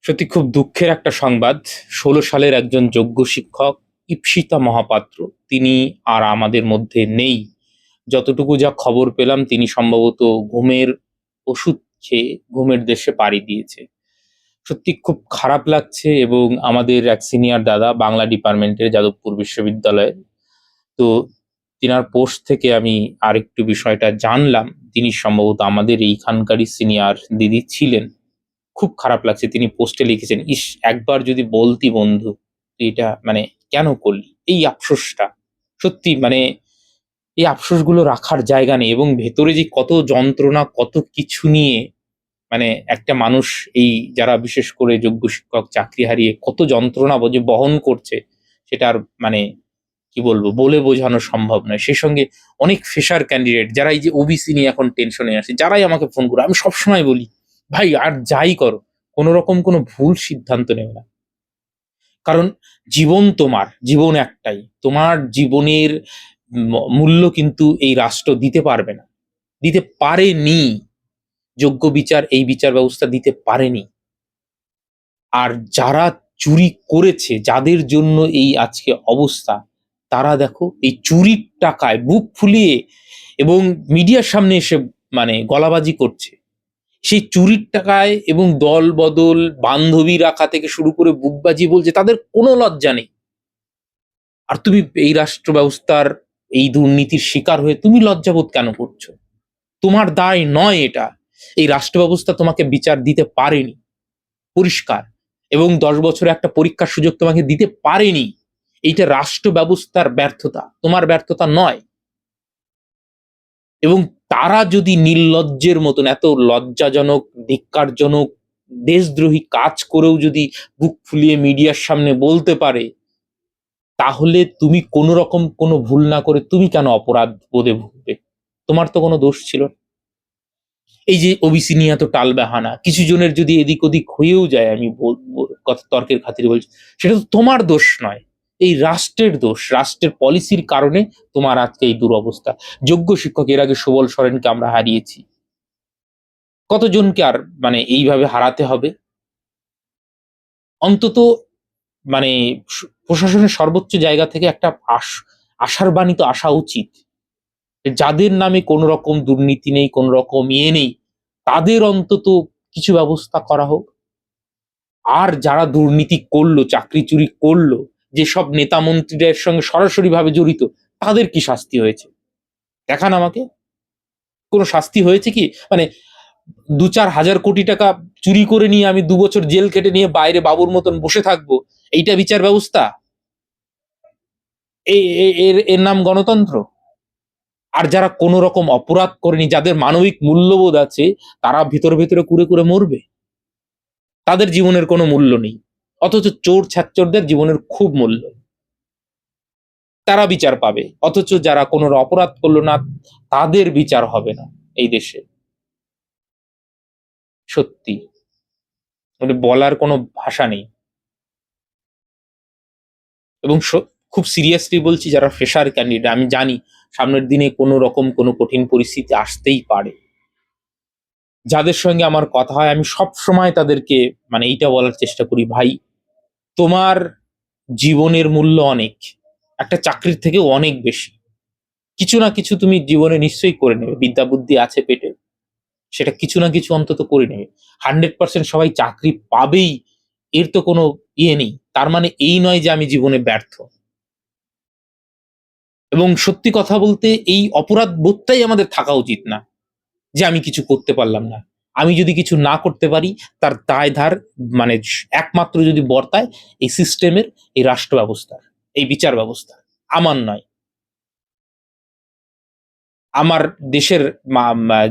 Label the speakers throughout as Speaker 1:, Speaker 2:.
Speaker 1: সত্যি খুব দুঃখের একটা সংবাদ। ১৬ সালের একজন যোগ্য শিক্ষক ঈপ্সিতা মহাপাত্র, তিনি আর আমাদের মধ্যে নেই। যতটুকু যা খবর পেলাম তিনি সম্ভবত ঘুমের ওষুধ খেয়ে ঘুমের দেশে পাড়ি দিয়েছে। সত্যি খুব খারাপ লাগছে এবং আমাদের এক সিনিয়র দাদা বাংলা ডিপার্টমেন্টের যাদবপুর বিশ্ববিদ্যালয়ের। তো তিনার পোস্ট থেকে আমি আরেকটু বিষয়টা জানলাম। তিনি সম্ভবত আমাদের এইখানকারই সিনিয়র দিদি ছিলেন। খুব খারাপ লাগছে। তিনি পোস্টে লিখেছেন, "ইস! একবার যদি বলতি বন্ধু, তুই এটা মানে কেন করলি?" এই আফসোসটা। সত্যি মানে এই আফসোসগুলো রাখার জায়গা নেই এবং ভেতরে যে কত যন্ত্রণা, কত কিছু নিয়ে মানে একটা মানুষ এই যারা বিশেষ করে যোগ্য শিক্ষক চাকরি হারিয়ে কত যন্ত্রণা যে বহন করছে, সেটা আর মানে কি বলবো? বলে বোঝানো সম্ভব নয়। সেই সঙ্গে অনেক ফ্রেশার ক্যান্ডিডেট যারা এই যে ওবিসি নিয়ে এখন টেনশনে আছে, যারাই আমাকে ফোন করে আমি সবসময় বলি, "ভাই আর যাই করো, কোন রকম কোনো ভুল সিদ্ধান্ত নেবে না।" কারণ জীবন তোমার, জীবন একটাই। তোমার জীবনের মূল্য কিন্তু এই রাষ্ট্র দিতে পারবে না। দিতে পারেনি। যোগ্য বিচার এই বিচার ব্যবস্থা দিতে পারেনি। আর যারা চুরি করেছে, যাদের জন্য এই আজকে অবস্থা, তারা দেখো এই চুরির টাকায় বুক ফুলিয়ে এবং মিডিয়ার সামনে এসে মানে গলাবাজি করছে। সেই চুরির টাকায় এবং দল-বদল, বান্ধবী রাখা থেকে শুরু করে বুকবাজি বলছে, তাদের কোনো লজ্জা নেই। আর তুমি এই রাষ্ট্র ব্যবস্থার এই দুর্নীতির শিকার হয়ে তুমি লজ্জাবোধ কেন করছো? তোমার দায় নয় এটা। এই রাষ্ট্র ব্যবস্থা তোমাকে বিচার দিতে পারেনি। পরিষ্কার। এবং ১০ বছরে একটা পরীক্ষার সুযোগ তোমাকে দিতে পারেনি। এইটা রাষ্ট্র ব্যবস্থার ব্যর্থতা, তোমার ব্যর্থতা নয়। এবং তারা যদি নির্লজ্জের মতন এত লজ্জাজনক, ধিক্কারজনক, দেশদ্রোহী কাজ করেও যদি বুক ফুলিয়ে মিডিয়ার সামনে বলতে পারে, তাহলে তুমি কোনো রকম কোনো ভুল না করে তুমি কেন অপরাধ বোধে ভুগবে? তোমার তো কোনো দোষ ছিল না। এই যে ওবিসি নিয়ে এত টালবাহানা, কিছু জনের যদি এদিক ওদিক হয়েও যায়, আমি কথা তর্কের খাতিরে বলছি, সেটা তো তোমার দোষ নয়। এই রাষ্ট্রের দোষ। রাষ্ট্রের পলিসির কারণে তোমার আজকে এই দুরবস্থা। যোগ্য শিক্ষক এর আগে সুবল সরেনকে আমরা হারিয়েছি। কতজনকে আর মানে এইভাবে হারাতে হবে? অন্তত মানে প্রশাসনের সর্বোচ্চ জায়গা থেকে একটা আশার বাণী তো আসা উচিত। যাদের নামে কোন রকম দুর্নীতি নেই, কোন রকম নেই, তাদের অন্তত কিছু ব্যবস্থা করা হোক। আর যারা দুর্নীতি করলো, চাকরি চুরি করলো, যেসব নেতা মন্ত্রীদের সঙ্গে সরাসরিভাবে জড়িত, তাদের কি শাস্তি হয়েছে? দেখান আমাকে। কোন শাস্তি হয়েছে কি? মানে ২-৪ হাজার কোটি টাকা চুরি করে নিয়ে আমি ২ বছর জেল কেটে নিয়ে বাইরে বাবুর মতন বসে থাকবো, এইটা বিচার ব্যবস্থা? এর নাম গণতন্ত্র? আর যারা কোন রকম অপরাধ করেনি, যাদের মানবিক মূল্যবোধ আছে, তারা ভিতরে ভিতরে কুরে কুরে মরবে। তাদের জীবনের কোনো মূল্য নেই। অথচ চোর ছাচ্চরদের জীবনের খুব মূল্য। তারা বিচার পাবে। অথচ যারা কোনো অপরাধ করলো না, তাদের বিচার হবে না এই দেশে। সত্যি। মানে বলার কোনো ভাষা নেই। এবং খুব সিরিয়াসলি বলছি, যারা ফ্রেশার ক্যান্ডিডেট, আমি জানি সামনের দিনে কোনো রকম কোনো কঠিন পরিস্থিতি আসতেই পারে। যাদের সঙ্গে আমার কথা হয় আমি সবসময় তাদেরকে মানে এইটা বলার চেষ্টা করি, ভাই তোমার জীবনের মূল্য অনেক। একটা চাকরির থেকেও অনেক বেশি। কিছু না কিছু তুমি জীবনে নিশ্চয়ই করে নেবে। বিদ্যা বুদ্ধি আছে পেটে। সেটা কিছু না কিছু অন্তত করে নেবে। 100% সবাই চাকরি পাবেই এর তো কোনো ইয়ে নেই। তার মানে এই নয় যে আমি জীবনে ব্যর্থ। এবং সত্যি কথা বলতে এই অপরাধ বোধটাই আমাদের থাকা উচিত না। যে আমি কিছু করতে পারলাম না। আমি যদি কিছু না করতে পারি, তার দায়ভার মানে একমাত্র যদি বর্তায় এই সিস্টেমের, এই রাষ্ট্র ব্যবস্থার, এই বিচার ব্যবস্থার। আমার নয়। আমার দেশের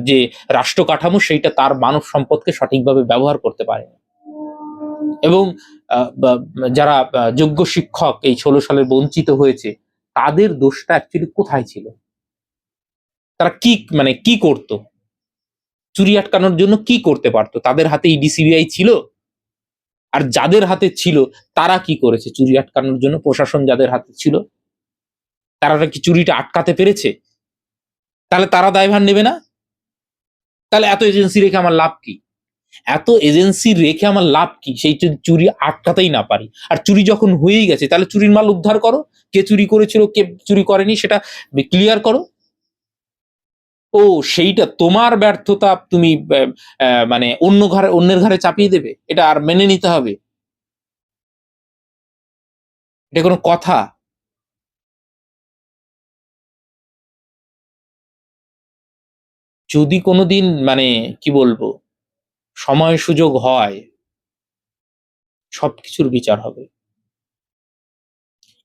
Speaker 1: যে রাষ্ট্র কাঠামো, সেইটা তার মানব সম্পদকে সঠিকভাবে ব্যবহার করতে পারে না। এবং যারা যোগ্য শিক্ষক এই ১৬ সালে বঞ্চিত হয়েছে, তাদের দোষটা অ্যাকচুয়ালি কোথায় ছিল? তারা কি মানে কি করতো? চুরি আটকানোর জন্য কি করতে পারতো? তাদের হাতে ইডি সিবিআই ছিল? আর যাদের হাতে ছিল, তারা কি করেছে চুরি আটকানোর জন্য? প্রশাসন যাদের হাতে ছিল, তারা কি চুরিটা আটকাতে পেরেছে? তাহলে তারা দায়ভার নেবে না? তাহলে এত এজেন্সি রেখে আমার লাভ কি? এত এজেন্সি রেখে আমার লাভ কি? সেই চুরি আটকাতেই না পারি। আর চুরি যখন হয়েই গেছে তাহলে চুরির মাল উদ্ধার করো। কে চুরি করেছিল, কে চুরি করেনি সেটা ক্লিয়ার করো। ও, সেইটা তোমার ব্যর্থতা তুমি মানে অন্যের ঘাড়ে চাপিয়ে দেবে, এটা আর মেনে নিতে হবে? এটা কোনো কথা? যদি কোনোদিন মানে কি বলবো, সময় সুযোগ হয়, সবকিছুর বিচার হবে।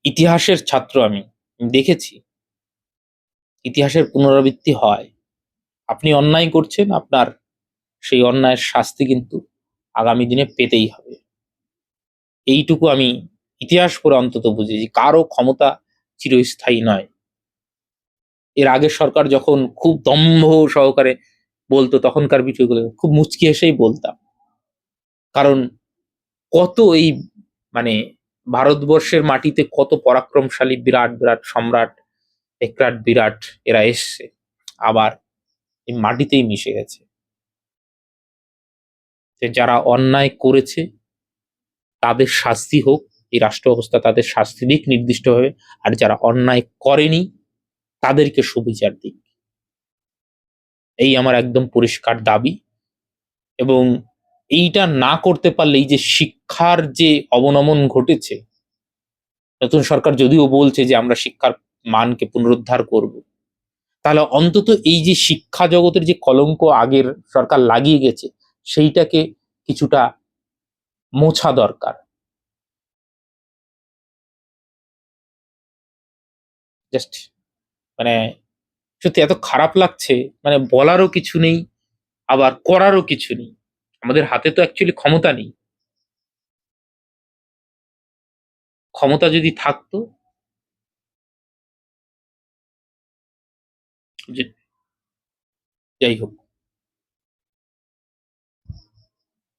Speaker 1: ইতিহাসের ছাত্র আমি, দেখেছি ইতিহাসের পুনরাবৃত্তি হয়। আপনি অন্যায় করছেন, আপনার সেই অন্যায়ের শাস্তি কিন্তু আগামী দিনে পেতেই হবে। এইটুকু আমি ইতিহাস পড়ে অন্তত বুঝেছি, কারো ক্ষমতা চিরস্থায়ী নয়। এর আগের সরকার যখন খুব দম্ভ সহকারে বলতো, তখনকার বিষয়গুলো খুব মুচকি হেসেই বলতাম। কারণ কত এই মানে ভারতবর্ষের মাটিতে কত পরাক্রমশালী বিরাট বিরাট সম্রাট, টেকরাট বিরাট এরা এসছে, আবার এই মাটিতেই মিশে গেছে। যে যারা অন্যায় করেছে তাদের শাস্তি হোক, এই রাষ্ট্র ব্যবস্থা তাদের শাস্তি দিক নির্দিষ্টভাবে, আর যারা অন্যায় করেনি তাদেরকে সুবিচার দিক। এই আমার একদম পরিষ্কার দাবি। এবং এইটা না করতে পারলে, এই যে শিক্ষার যে অবনমন ঘটেছে, নতুন সরকার যদিও বলছে যে আমরা শিক্ষার মানকে পুনরুদ্ধার করব, তাহলে অন্তত এই যে শিক্ষা জগতের যে কলঙ্ক আগের সরকার লাগিয়ে গেছে, সেইটাকে কিছুটা মোছা দরকার। জাস্ট মানে সত্যি এত খারাপ লাগছে, মানে বলারও কিছু নেই, আবার করারও কিছু নেই। আমাদের হাতে তো অ্যাকচুয়ালি ক্ষমতা নেই। ক্ষমতা যদি থাকতো, যে যাই হোক,